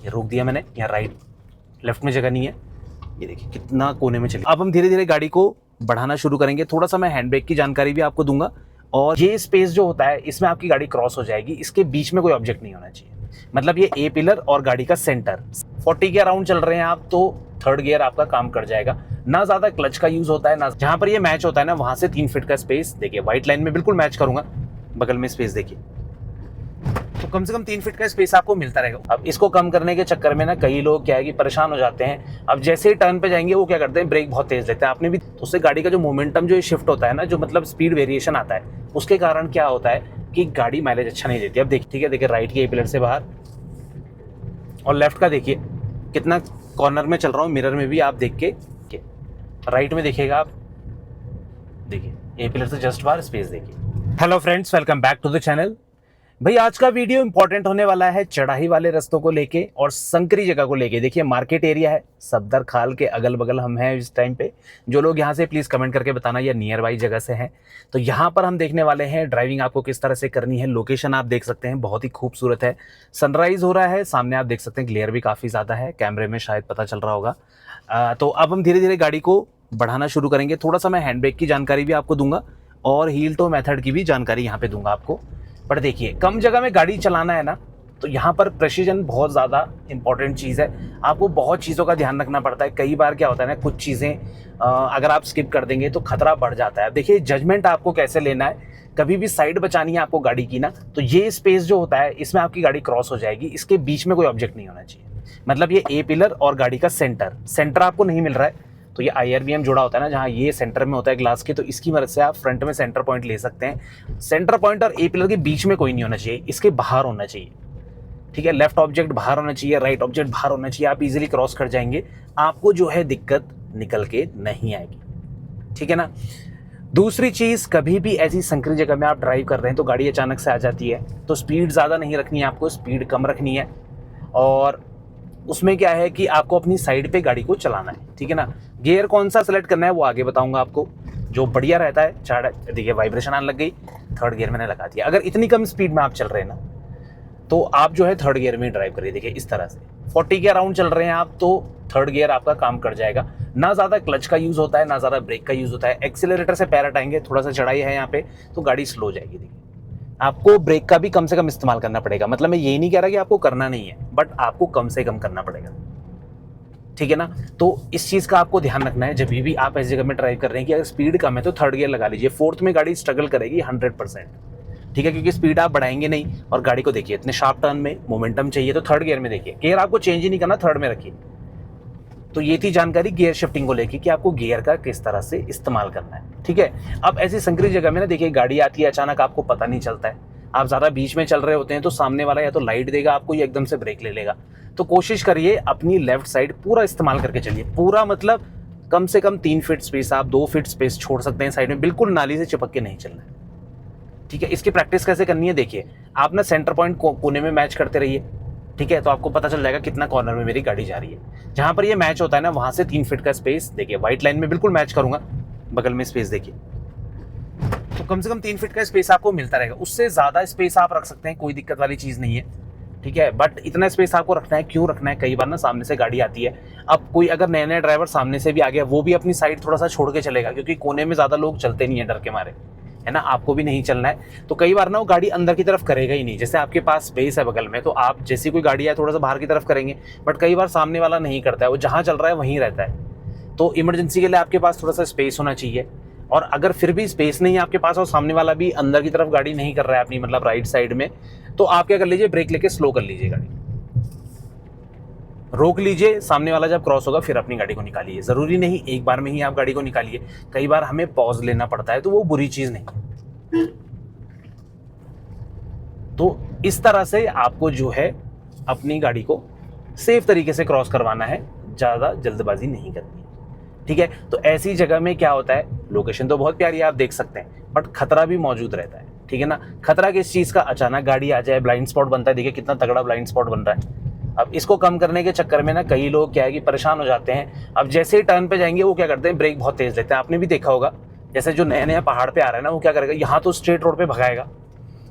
ये रोक दिया मैंने, यहाँ राइट लेफ्ट में जगह नहीं है। ये देखिए कितना कोने में चली। अब हम धीरे धीरे गाड़ी को बढ़ाना शुरू करेंगे। थोड़ा सा मैं हैंड ब्रेक की जानकारी भी आपको दूंगा। और ये स्पेस जो होता है इसमें आपकी गाड़ी क्रॉस हो जाएगी, इसके बीच में कोई ऑब्जेक्ट नहीं होना चाहिए। मतलब ये ए पिलर और गाड़ी का सेंटर। 40 के अराउंड चल रहे हैं आप तो थर्ड गियर आपका काम कर जाएगा। ना ज्यादा क्लच का यूज होता है, ना जहां पर ये मैच होता है ना वहां से 3 फीट का स्पेस। देखिए व्हाइट लाइन में बिल्कुल मैच करूंगा, बगल में स्पेस देखिए, तो कम से कम 3 फीट का स्पेस आपको मिलता रहेगा। अब इसको कम करने के चक्कर में ना कई लोग क्या है कि परेशान हो जाते हैं। अब जैसे ही टर्न पे जाएंगे वो क्या करते हैं, ब्रेक बहुत तेज लेते हैं। आपने भी तो उससे गाड़ी का जो मोमेंटम जो शिफ्ट होता है ना, जो मतलब स्पीड वेरिएशन आता है, उसके कारण क्या होता है कि गाड़ी माइलेज अच्छा नहीं देती। अब देखिए, ठीक है, देखिए राइट के पिलर से बाहर और लेफ्ट का देखिए कितना कॉर्नर में चल रहा हूँ। मिरर में भी आप देख के राइट में देखिएगा, आप देखिए ए पिलर से जस्ट बाहर स्पेस देखिए। Hello friends, welcome back to the channel. भाई आज का वीडियो इंपॉर्टेंट होने वाला है चढ़ाई वाले रास्तों को लेके और संकरी जगह को लेके। देखिए मार्केट एरिया है, सफदर खाल के अगल बगल हम हैं इस टाइम पे। जो लोग यहाँ से प्लीज़ कमेंट करके बताना या नियर बाई जगह से हैं। तो यहाँ पर हम देखने वाले हैं ड्राइविंग आपको किस तरह से करनी है। लोकेशन आप देख सकते हैं, बहुत ही खूबसूरत है। सनराइज हो रहा है सामने, आप देख सकते हैं ग्लेयर भी काफ़ी ज़्यादा है, कैमरे में शायद पता चल रहा होगा। तो अब हम धीरे धीरे गाड़ी को बढ़ाना शुरू करेंगे। थोड़ा सा मैं हैंड ब्रेक की जानकारी भी आपको दूंगा और हील टो मेथड की भी जानकारी यहाँ पे दूंगा आपको। पर देखिए कम जगह में गाड़ी चलाना है ना, तो यहाँ पर प्रेसिजन बहुत ज़्यादा इंपॉर्टेंट चीज़ है। आपको बहुत चीज़ों का ध्यान रखना पड़ता है। कई बार क्या होता है ना, कुछ चीज़ें अगर आप स्किप कर देंगे तो खतरा बढ़ जाता है। देखिए जजमेंट आपको कैसे लेना है, कभी भी साइड बचानी है आपको गाड़ी की ना, तो ये स्पेस जो होता है इसमें आपकी गाड़ी क्रॉस हो जाएगी, इसके बीच में कोई ऑब्जेक्ट नहीं होना चाहिए। मतलब ये ए पिलर और गाड़ी का सेंटर आपको नहीं मिल रहा है, तो ये IRBM जुड़ा होता है ना, जहाँ ये सेंटर में होता है ग्लास के, तो इसकी मदद से आप फ्रंट में सेंटर पॉइंट ले सकते हैं। सेंटर पॉइंट और ए पिलर के बीच में कोई नहीं होना चाहिए, इसके बाहर होना चाहिए। ठीक है, लेफ्ट ऑब्जेक्ट बाहर होना चाहिए, राइट ऑब्जेक्ट बाहर होना चाहिए। आप इजीली क्रॉस कर जाएंगे, आपको जो है दिक्कत निकल के नहीं आएगी। ठीक है ना। दूसरी चीज़, कभी भी ऐसी संकरी जगह में आप ड्राइव कर रहे हैं तो गाड़ी अचानक से आ जाती है, तो स्पीड ज़्यादा नहीं रखनी है, आपको स्पीड कम रखनी है। और उसमें क्या है कि आपको अपनी साइड पे गाड़ी को चलाना है। ठीक है ना। गियर कौन सा सेलेक्ट करना है वो आगे बताऊंगा आपको, जो बढ़िया रहता है। देखिए वाइब्रेशन आने लग गई, थर्ड गियर मैंने लगा दिया। अगर इतनी कम स्पीड में आप चल रहे हैं ना, तो आप जो है थर्ड गियर में ड्राइव करिए। देखिए इस तरह से 40 के अराउंड चल रहे हैं आप तो थर्ड गियर आपका काम कर जाएगा। ना ज़्यादा क्लच का यूज़ होता है, ना ज़्यादा ब्रेक का यूज़ होता है। एक्सीलरेटर से पैर हटाएंगे, थोड़ा सा चढ़ाई है यहाँ पे, तो गाड़ी स्लो हो जाएगी। देखिए आपको ब्रेक का भी कम से कम इस्तेमाल करना पड़ेगा। मतलब मैं ये नहीं कह रहा कि आपको करना नहीं है, बट आपको कम से कम करना पड़ेगा। ठीक है ना। तो इस चीज़ का आपको ध्यान रखना है जब भी आप ऐसी जगह में ड्राइव कर रहे हैं कि अगर स्पीड कम है तो थर्ड गियर लगा लीजिए। फोर्थ में गाड़ी स्ट्रगल करेगी 100%। ठीक है, क्योंकि स्पीड आप बढ़ाएंगे नहीं। और गाड़ी को देखिए इतने शार्प टर्न में मोमेंटम चाहिए तो थर्ड गियर में देखिए, गियर आपको चेंज ही नहीं करना, थर्ड में रखिए। तो ये थी जानकारी गियर शिफ्टिंग को लेके कि आपको गियर का किस तरह से इस्तेमाल करना है। ठीक है। अब ऐसी संकरी जगह में ना देखिए गाड़ी आती है अचानक, आपको पता नहीं चलता है। आप ज़्यादा बीच में चल रहे होते हैं तो सामने वाला या तो लाइट देगा आपको या एकदम से ब्रेक ले लेगा। तो कोशिश करिए अपनी लेफ्ट साइड पूरा इस्तेमाल करके चलिए। पूरा मतलब कम से कम 3 फीट स्पेस, आप 2 फीट स्पेस छोड़ सकते हैं साइड में, बिल्कुल नाली से चिपक के नहीं चलना है। ठीक है। इसकी प्रैक्टिस कैसे करनी है, देखिए आप ना सेंटर पॉइंट कोने में मैच करते रहिए। ठीक है, तो आपको पता चल जाएगा कितना कॉर्नर में मेरी गाड़ी जा रही है। जहां पर ये मैच होता है ना वहां से 3 फीट का स्पेस, देखिए व्हाइट लाइन में बिल्कुल मैच करूंगा, बगल में स्पेस देखिए, तो कम से कम 3 फीट का स्पेस आपको मिलता रहेगा। उससे ज़्यादा स्पेस आप रख सकते हैं, कोई दिक्कत वाली चीज़ नहीं है। ठीक है, बट इतना स्पेस आपको रखना है। क्यों रखना है, कई बार ना सामने से गाड़ी आती है। अब कोई अगर नया नया ड्राइवर सामने से भी आ गया, वो भी अपनी साइड थोड़ा सा छोड़ के चलेगा, क्योंकि कोने में ज़्यादा लोग चलते नहीं है डर के मारे, है ना। आपको भी नहीं चलना है, तो कई बार ना वो गाड़ी अंदर की तरफ करेगा ही नहीं। जैसे आपके पास स्पेस है बगल में, तो आप जैसी कोई गाड़ी है थोड़ा सा बाहर की तरफ करेंगे, बट कई बार सामने वाला नहीं करता है, वो जहाँ चल रहा है वहीं रहता है। तो इमरजेंसी के लिए आपके पास थोड़ा सा स्पेस होना चाहिए। और अगर फिर भी स्पेस नहीं है आपके पास और सामने वाला भी अंदर की तरफ गाड़ी नहीं कर रहा है अपनी मतलब राइट साइड में, तो आप क्या कर लीजिए, ब्रेक लेके स्लो कर लीजिए, गाड़ी रोक लीजिए। सामने वाला जब क्रॉस होगा फिर अपनी गाड़ी को निकालिए। ज़रूरी नहीं एक बार में ही आप गाड़ी को निकालिए, कई बार हमें पॉज लेना पड़ता है, तो वो बुरी चीज़ नहीं। तो इस तरह से आपको जो है अपनी गाड़ी को सेफ तरीके से क्रॉस करवाना है, ज़्यादा जल्दबाजी नहीं करनी है। ठीक है। तो ऐसी जगह में क्या होता है, लोकेशन तो बहुत प्यारी है आप देख सकते हैं, बट खतरा भी मौजूद रहता है। ठीक है ना। खतरा किस चीज़ का, अचानक गाड़ी आ जाए, ब्लाइंड स्पॉट बनता है। देखिए कितना तगड़ा ब्लाइंड स्पॉट बन रहा है। अब इसको कम करने के चक्कर में ना कई लोग क्या है कि परेशान हो जाते हैं। अब जैसे ही टर्न पे जाएंगे वो क्या करते हैं, ब्रेक बहुत तेज लेते हैं। आपने भी देखा होगा, जैसे जो नया नया पहाड़ पे आ रहा है ना, वो क्या करेगा, यहाँ तो स्ट्रेट रोड पे भगाएगा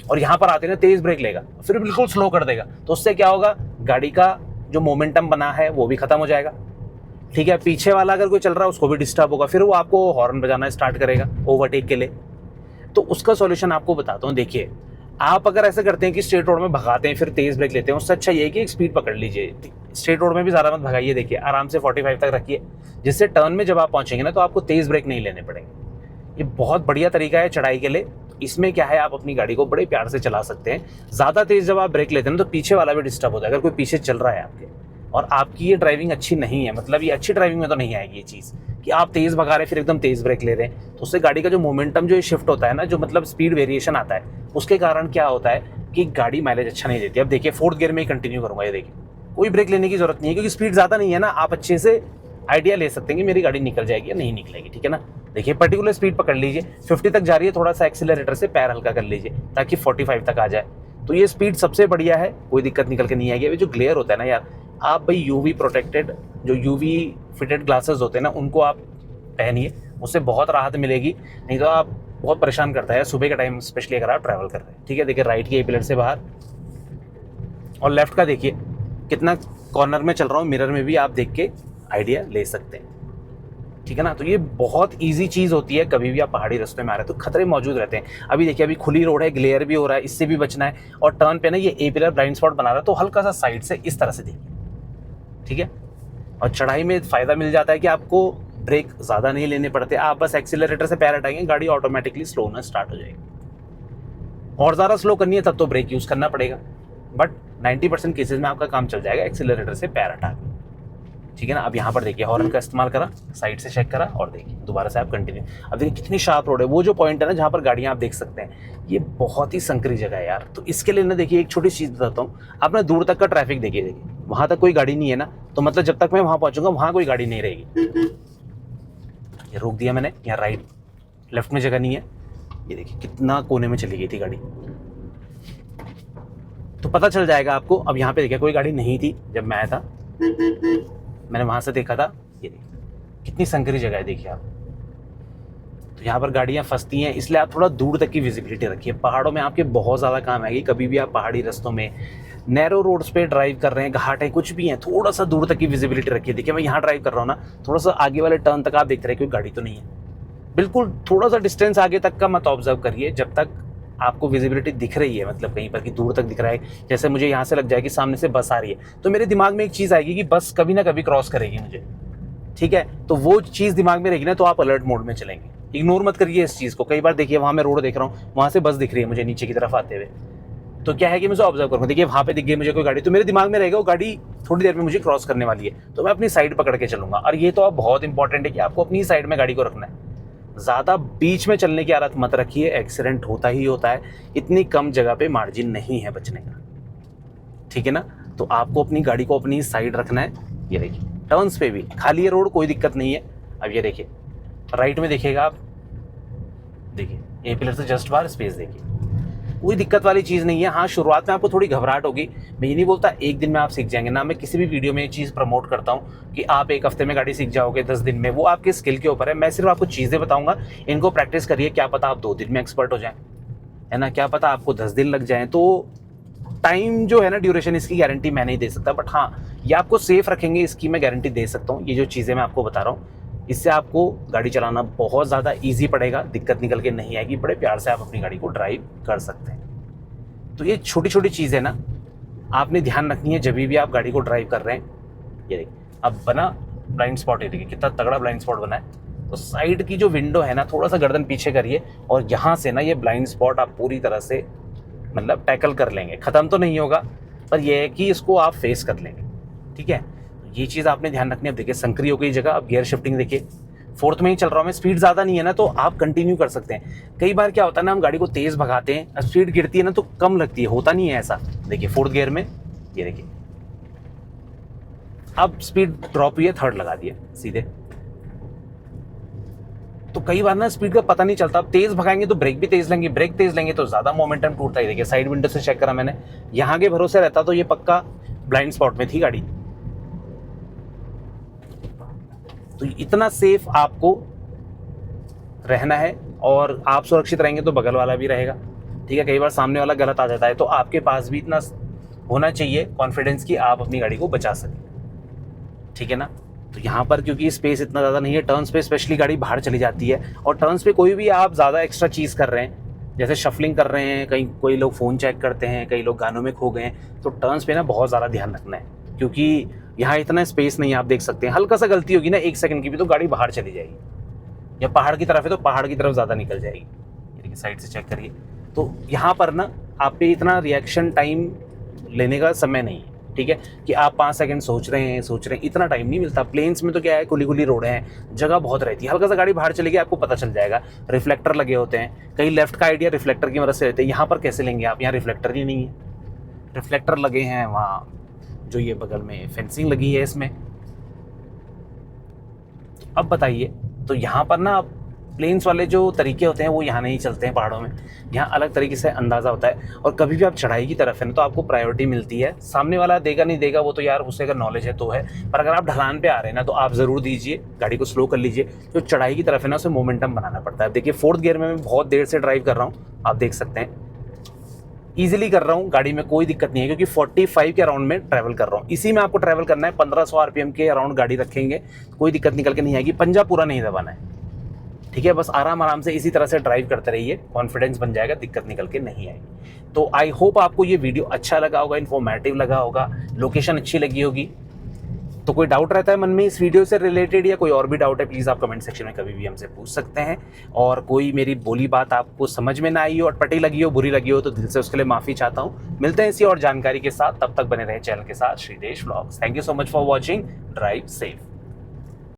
और यहाँ पर आते ना तेज ब्रेक लेगा, फिर बिल्कुल स्लो कर देगा। तो उससे क्या होगा, गाड़ी का जो मोमेंटम बना है वो भी खत्म हो जाएगा। ठीक है, पीछे वाला अगर कोई चल रहा है उसको भी डिस्टर्ब होगा, फिर वो आपको हॉर्न बजाना स्टार्ट करेगा ओवरटेक के लिए। तो उसका सॉल्यूशन आपको बताता हूँ। देखिए, आप अगर ऐसा करते हैं कि स्ट्रेट रोड में भगाते हैं फिर तेज ब्रेक लेते हैं, उससे अच्छा ये है कि एक स्पीड पकड़ लीजिए। स्ट्रेट रोड में भी ज़्यादा मत भगाइए, देखिए आराम से 45 तक रखिए, जिससे टर्न में जब आप पहुंचेंगे ना तो आपको तेज ब्रेक नहीं लेने पड़ेंगे। ये बहुत बढ़िया तरीका है चढ़ाई के लिए। इसमें क्या है, आप अपनी गाड़ी को बड़े प्यार से चला सकते हैं। ज़्यादा तेज जब आप ब्रेक लेते हैं ना तो पीछे वाला भी डिस्टर्ब होता है। अगर कोई पीछे चल रहा है आपके और आपकी ये ड्राइविंग अच्छी नहीं है, मतलब ये अच्छी ड्राइविंग में तो नहीं आएगी ये चीज़ कि आप तेज़ भगा रहे हैं फिर एकदम तेज़ ब्रेक ले रहे हैं, तो उससे गाड़ी का जो मोमेंटम जो शिफ्ट होता है ना, जो मतलब स्पीड वेरिएशन आता है, उसके कारण क्या होता है कि गाड़ी माइलेज अच्छा नहीं देती। अब देखिए, 4th गियर में ही कंटिन्यू करूँगा। ये देखिए, कोई ब्रेक लेने की जरूरत नहीं है क्योंकि स्पीड ज़्यादा नहीं है ना, आप अच्छे से आइडिया ले सकते हैं कि मेरी गाड़ी निकल जाएगी या नहीं निकलेगी। ठीक है ना, देखिए पर्टिकुलर स्पीड पकड़ लीजिए, 50 तक जा रही है, थोड़ा सा एक्सीलरेटर से पैर हल्का कर लीजिए ताकि 45 तक आ जाए। तो ये स्पीड सबसे बढ़िया है, कोई दिक्कत निकल के नहीं आएगी। अभी जो ग्लेयर होता है ना यार, आप भाई यूवी प्रोटेक्टेड जो यूवी फिटेड ग्लासेस होते हैं ना उनको आप पहनिए, उससे बहुत राहत मिलेगी। नहीं तो आप बहुत परेशान करता है सुबह के टाइम, स्पेशली अगर आप ट्रैवल कर रहे हैं। ठीक है, देखिए राइट की ए पिलर से बाहर और लेफ्ट का देखिए कितना कॉर्नर में चल रहा हूँ, मिरर में भी आप देख के आइडिया ले सकते हैं। ठीक है ना, तो ये बहुत इजी चीज़ होती है। कभी भी आप पहाड़ी रास्ते में आ रहे हैं तो खतरे मौजूद रहते हैं। अभी देखिए, अभी खुली रोड है, ग्लेयर भी हो रहा है, इससे भी बचना है। और टर्न पे ना ये ए पिलर ब्लाइंड स्पॉट बना रहा है, तो हल्का सा साइड से इस तरह से देखिए। ठीक है, और चढ़ाई में फ़ायदा मिल जाता है कि आपको ब्रेक ज़्यादा नहीं लेने पड़ते, आप बस एक्सीलरेटर से पैर हटाएंगे, गाड़ी ऑटोमेटिकली स्लो होना स्टार्ट हो जाएगी। और ज़्यादा स्लो करनी है तब तो ब्रेक यूज़ करना पड़ेगा, बट 90% केसेस में आपका काम चल जाएगा एक्सीलरेटर से पैर हटा के। ठीक है ना, अब यहाँ पर देखिए हॉर्न का इस्तेमाल करा, साइड से चेक करा और देखिए दोबारा से आप कंटिन्यू। अब देखिए कितनी शार्प रोड है, वो जो पॉइंट है ना जहाँ पर गाड़ियाँ आप देख सकते हैं, ये बहुत ही संकरी जगह है यार। तो इसके लिए ना देखिए एक छोटी चीज़ बताता हूँ, आप ना दूर तक का ट्रैफिक देखिए वहाँ तक कोई गाड़ी नहीं है ना, तो मतलब जब तक मैं वहाँ पहुँचूंगा वहाँ कोई गाड़ी नहीं रहेगी। ये रोक दिया मैंने, यहाँ राइट लेफ्ट में जगह नहीं है, ये देखिए कितना कोने में चली गई थी गाड़ी, तो पता चल जाएगा आपको। अब यहाँ पे देखिए कोई गाड़ी नहीं थी जब मैं आया था, मैंने वहां से देखा था। ये देखिए कितनी संकरी जगह है, देखिए आप। तो यहाँ पर गाड़ियाँ फंसती हैं, इसलिए आप थोड़ा दूर तक की विजिबिलिटी रखिए। पहाड़ों में आपके बहुत ज़्यादा काम आएगी। कभी भी आप पहाड़ी रास्तों में नैरो रोड्स पे ड्राइव कर रहे हैं, घाट है, कुछ भी है, थोड़ा सा दूर तक की विजिबिलिटी रखिए। देखिए मैं यहाँ ड्राइव कर रहा हूँ ना, थोड़ा सा आगे वाले टर्न तक आप देखते रहे कोई गाड़ी तो नहीं है, बिल्कुल थोड़ा सा डिस्टेंस आगे तक का मत ऑब्जर्व करिए जब तक आपको विजिबिलिटी दिख रही है, मतलब कहीं पर कि दूर तक दिख रहा है। जैसे मुझे यहाँ से लग जाए कि सामने से बस आ रही है, तो मेरे दिमाग में एक चीज़ आएगी कि बस कभी ना कभी क्रॉस करेगी मुझे। ठीक है, तो वो चीज़ दिमाग में रहेगी ना, तो आप अलर्ट मोड में चलेंगे। इग्नोर मत करिए इस चीज़ को। कई बार देखिए वहाँ मैं रोड देख रहा हूँ, वहाँ से बस दिख रही है मुझे नीचे की तरफ आते हुए, तो क्या है कि मैं उसे ऑब्जर्व करूँगा। देखिए वहाँ पे दिख गई मुझे कोई गाड़ी, तो मेरे दिमाग में रहेगा वो गाड़ी थोड़ी देर में मुझे क्रॉस करने वाली है, तो मैं अपनी साइड पकड़ के चलूँगा। और ये तो आप बहुत इंपॉर्टेंट है कि आपको अपनी साइड में गाड़ी को रखना है। ज़्यादा बीच में चलने की आदत मत रखिए, एक्सीडेंट होता ही होता है। इतनी कम जगह पे मार्जिन नहीं है बचने का। ठीक है ना, तो आपको अपनी गाड़ी को अपनी साइड रखना है। ये देखिए टर्न्स पे भी खाली है रोड, कोई दिक्कत नहीं है। अब ये देखिए राइट में देखिएगा आप, देखिए ए पिलर से जस्ट बाहर स्पेस देखिए, कोई दिक्कत वाली चीज़ नहीं है। हाँ, शुरुआत में आपको थोड़ी घबराहट होगी, मैं ये नहीं बोलता एक दिन में आप सीख जाएंगे ना। मैं किसी भी वीडियो में ये चीज़ प्रमोट करता हूँ कि आप एक हफ्ते में गाड़ी सीख जाओगे, 10 दिन में, वो आपके स्किल के ऊपर है। मैं सिर्फ आपको चीज़ें बताऊँगा, इनको प्रैक्टिस करिए, क्या पता आप 2 दिन में एक्सपर्ट हो जाएँ, है ना, क्या पता आपको 10 दिन लग जाएँ। तो टाइम जो है ना, ड्यूरेशन, इसकी गारंटी मैं नहीं दे सकता, बट हाँ ये आपको सेफ रखेंगे इसकी मैं गारंटी दे सकता हूँ। ये जो चीज़ें मैं आपको बता रहा हूँ, इससे आपको गाड़ी चलाना बहुत ज़्यादा ईजी पड़ेगा, दिक्कत निकल के नहीं आएगी, बड़े प्यार से आप अपनी गाड़ी को ड्राइव कर सकते हैं। तो ये छोटी छोटी चीज़ें ना आपने ध्यान रखनी है जब भी आप गाड़ी को ड्राइव कर रहे हैं। ये देखिए अब बना ब्लाइंड स्पॉट, ये देखिए कितना तगड़ा ब्लाइंड स्पॉट बना है। तो साइड की जो विंडो है ना, थोड़ा सा गर्दन पीछे करिए और यहाँ से ना ये ब्लाइंड स्पॉट आप पूरी तरह से मतलब टैकल कर लेंगे। ख़त्म तो नहीं होगा, पर यह है कि इसको आप फेस कर लेंगे। ठीक है, ये चीज़ आपने ध्यान रखनी है। अब देखिए संकरी हो गई जगह, अब गियर शिफ्टिंग देखिए, 4th में ही चल रहा हूँ मैं, स्पीड ज़्यादा नहीं है ना, तो आप कंटिन्यू कर सकते हैं। कई बार क्या होता है ना, हम गाड़ी को तेज़ भगाते हैं, स्पीड गिरती है ना तो कम लगती है, होता नहीं है ऐसा। देखिए 4th गियर में, ये देखिए अब स्पीड ड्रॉप हुई है, 3rd लगा दिया सीधे। तो कई बार ना स्पीड का पता नहीं चलता। अब तेज़ भगाएंगे तो ब्रेक भी तेज़ लेंगे, ब्रेक तेज़ लेंगे तो ज़्यादा मोमेंटम टूटता है। देखिए साइड विंडो से चेक करा मैंने, यहाँ के भरोसे रहता तो ये पक्का ब्लाइंड स्पॉट में थी गाड़ी। तो इतना सेफ आपको रहना है, और आप सुरक्षित रहेंगे तो बगल वाला भी रहेगा। ठीक है, कई बार सामने वाला गलत आ जाता है तो आपके पास भी इतना होना चाहिए कॉन्फिडेंस कि आप अपनी गाड़ी को बचा सकें, ठीक है ना। तो यहाँ पर क्योंकि स्पेस इतना ज़्यादा नहीं है, टर्न्स पे स्पेशली गाड़ी बाहर चली जाती है, और टर्न्स पे कोई भी आप ज़्यादा एक्स्ट्रा चीज़ कर रहे हैं, जैसे शफलिंग कर रहे हैं, कहीं कोई लोग फ़ोन चेक करते हैं, कई लोग गानों में खो गए हैं, तो टर्न्स पे ना बहुत ज़्यादा ध्यान रखना है, क्योंकि यहाँ इतना स्पेस नहीं है। आप देख सकते हैं हल्का सा गलती होगी ना 1 सेकंड की भी तो गाड़ी बाहर चली जाएगी, या पहाड़ की तरफ है तो पहाड़ की तरफ ज़्यादा निकल जाएगी। ये देखिए साइड से चेक करिए। तो यहाँ पर ना आप पे इतना रिएक्शन टाइम लेने का समय नहीं है, ठीक है, कि आप 5 सेकंड सोच रहे हैं, इतना टाइम नहीं मिलता। प्लेन्स में तो क्या है, खुली खुली रोड हैं, जगह बहुत रहती है, हल्का सा गाड़ी बाहर चलेगी आपको पता चल जाएगा। रिफ्लेक्टर लगे होते हैं, कहीं लेफ्ट का आइडिया रिफ्लेक्टर की मदद से लेते हैं, यहाँ पर कैसे लेंगे आप, यहाँ रिफ्लेक्टर ही नहीं है। रिफ्लेक्टर लगे हैं वहाँ जो ये बगल में फेंसिंग लगी है इसमें। अब बताइए, तो यहाँ पर ना प्लेन्स वाले जो तरीके होते हैं वो यहाँ नहीं चलते हैं पहाड़ों में, यहाँ अलग तरीके से अंदाज़ा होता है। और कभी भी आप चढ़ाई की तरफ है ना तो आपको प्रायोरिटी मिलती है, सामने वाला देगा नहीं देगा वो तो यार उससे अगर नॉलेज है तो है, पर अगर आप ढलान पे आ रहे हैं ना तो आप ज़रूर दीजिए, गाड़ी को स्लो कर लीजिए। जो चढ़ाई की तरफ है ना उसे मोमेंटम बनाना पड़ता है। देखिए 4th गियर में मैं बहुत देर से ड्राइव कर रहा हूँ, आप देख सकते हैं ईजिली कर रहा हूँ, गाड़ी में कोई दिक्कत नहीं है, क्योंकि 45 के अराउंड में ट्रैवल कर रहा हूँ। इसी में आपको ट्रैवल करना है, 1500 आरपीएम के अराउंड गाड़ी रखेंगे, कोई दिक्कत निकल के नहीं आएगी, पंजा पूरा नहीं दबाना है, ठीक है। बस आराम आराम से इसी तरह से ड्राइव करते रहिए, कॉन्फिडेंस बन जाएगा, दिक्कत निकल के नहीं आएगी। तो आई होप आपको ये वीडियो अच्छा लगा होगा, इन्फॉर्मेटिव लगा होगा, लोकेशन अच्छी लगी होगी। तो कोई डाउट रहता है मन में इस वीडियो से रिलेटेड या कोई और भी डाउट है, प्लीज़ आप कमेंट सेक्शन में कभी भी हमसे पूछ सकते हैं। और कोई मेरी बोली बात आपको समझ में ना आई हो, अटपटी लगी हो, बुरी लगी हो तो दिल से उसके लिए माफ़ी चाहता हूँ। मिलते हैं इसी और जानकारी के साथ, तब तक बने रहे चैनल के साथ, Shridesh vlogs. Thank you so much for watching, drive safe.